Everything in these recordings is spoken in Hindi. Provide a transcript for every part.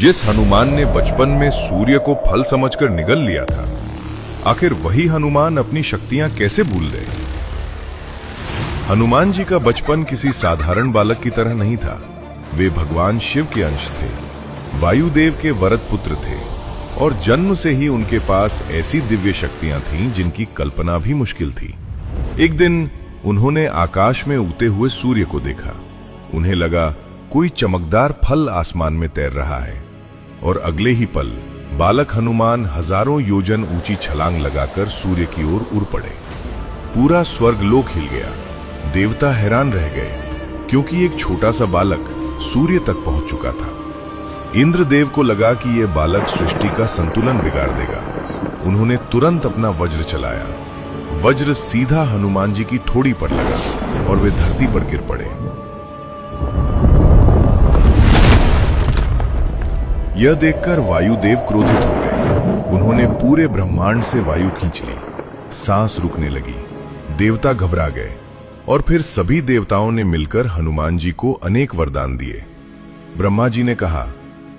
जिस हनुमान ने बचपन में सूर्य को फल समझकर निगल लिया था, आखिर वही हनुमान अपनी शक्तियां कैसे भूल गए? हनुमान जी का बचपन किसी साधारण बालक की तरह नहीं था। वे भगवान शिव के अंश थे, वायुदेव के वरद पुत्र थे और जन्म से ही उनके पास ऐसी दिव्य शक्तियां थीं जिनकी कल्पना भी मुश्किल थी। एक दिन उन्होंने आकाश में उगते हुए सूर्य को देखा। उन्हें लगा कोई चमकदार फल आसमान में तैर रहा है और अगले ही पल बालक हनुमान हजारों योजन ऊंची छलांग लगाकर सूर्य की ओर उड़ पड़े। पूरा स्वर्गलोक हिल गया। देवता हैरान रह गए क्योंकि एक छोटा सा बालक सूर्य तक पहुंच चुका था। इंद्रदेव को लगा कि यह बालक सृष्टि का संतुलन बिगाड़ देगा। उन्होंने तुरंत अपना वज्र चलाया। वज्र सीधा हनुमान जी की ठोड़ी पर लगा और वे धरती पर गिर पड़े। यह देखकर वायुदेव क्रोधित हो गए। उन्होंने पूरे ब्रह्मांड से वायु खींच ली। सांस रुकने लगी। देवता घबरा गए और फिर सभी देवताओं ने मिलकर हनुमान जी को अनेक वरदान दिए। ब्रह्मा जी ने कहा,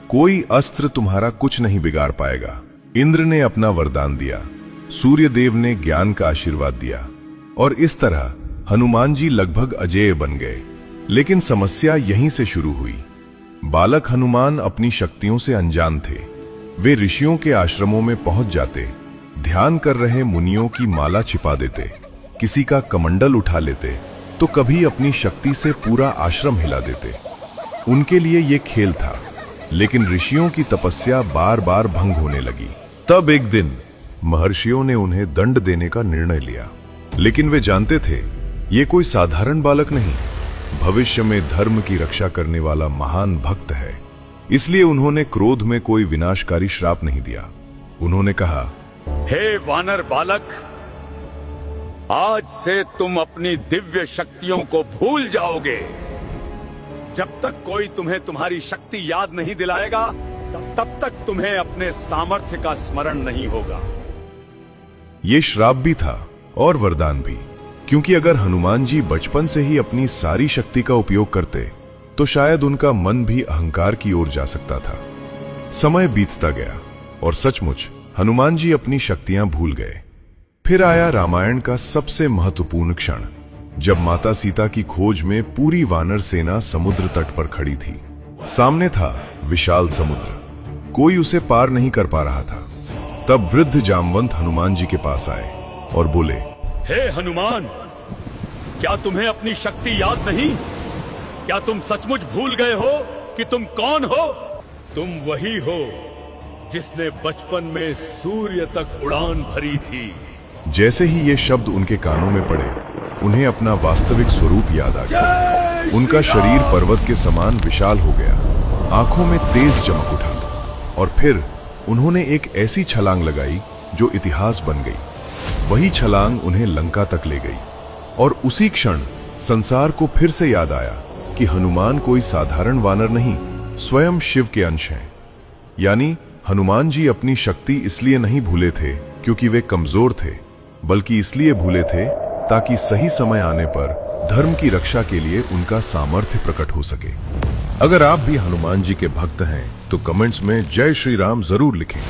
कोई अस्त्र तुम्हारा कुछ नहीं बिगाड़ पाएगा। इंद्र ने अपना वरदान दिया। सूर्य देव ने ज्ञान का आशीर्वाद दिया और इस तरह हनुमान जी लगभग अजेय बन गए। लेकिन समस्या यहीं से शुरू हुई। बालक हनुमान अपनी शक्तियों से अनजान थे। वे ऋषियों के आश्रमों में पहुंच जाते, ध्यान कर रहे मुनियों की माला छिपा देते, किसी का कमंडल उठा लेते तो कभी अपनी शक्ति से पूरा आश्रम हिला देते। उनके लिए यह खेल था, लेकिन ऋषियों की तपस्या बार बार भंग होने लगी। तब एक दिन महर्षियों ने उन्हें दंड देने का निर्णय लिया। लेकिन वे जानते थे ये कोई साधारण बालक नहीं, भविष्य में धर्म की रक्षा करने वाला महान भक्त है। इसलिए उन्होंने क्रोध में कोई विनाशकारी श्राप नहीं दिया। उन्होंने कहा, हे वानर बालक, आज से तुम अपनी दिव्य शक्तियों को भूल जाओगे। जब तक कोई तुम्हें तुम्हारी शक्ति याद नहीं दिलाएगा, तब तक तुम्हें अपने सामर्थ्य का स्मरण नहीं होगा। यह श्राप भी था और वरदान भी, क्योंकि अगर हनुमान जी बचपन से ही अपनी सारी शक्ति का उपयोग करते तो शायद उनका मन भी अहंकार की ओर जा सकता था। समय बीतता गया और सचमुच हनुमान जी अपनी शक्तियां भूल गए। फिर आया रामायण का सबसे महत्वपूर्ण क्षण, जब माता सीता की खोज में पूरी वानर सेना समुद्र तट पर खड़ी थी। सामने था विशाल समुद्र, कोई उसे पार नहीं कर पा रहा था। तब वृद्ध जामवंत हनुमान जी के पास आए और बोले, हे हनुमान, क्या तुम्हें अपनी शक्ति याद नहीं? क्या तुम सचमुच भूल गए हो कि तुम कौन हो? तुम वही हो जिसने बचपन में सूर्य तक उड़ान भरी थी। जैसे ही ये शब्द उनके कानों में पड़े, उन्हें अपना वास्तविक स्वरूप याद आ गया। उनका शरीर पर्वत के समान विशाल हो गया, आंखों में तेज चमक उठा और फिर उन्होंने एक ऐसी छलांग लगाई जो इतिहास बन गई। वही छलांग उन्हें लंका तक ले गई और उसी क्षण संसार को फिर से याद आया कि हनुमान कोई साधारण वानर नहीं, स्वयं शिव के अंश हैं। यानी हनुमान जी अपनी शक्ति इसलिए नहीं भूले थे क्योंकि वे कमजोर थे, बल्कि इसलिए भूले थे ताकि सही समय आने पर धर्म की रक्षा के लिए उनका सामर्थ्य प्रकट हो सके। अगर आप भी हनुमान जी के भक्त हैं तो कमेंट्स में जय श्री राम जरूर लिखें।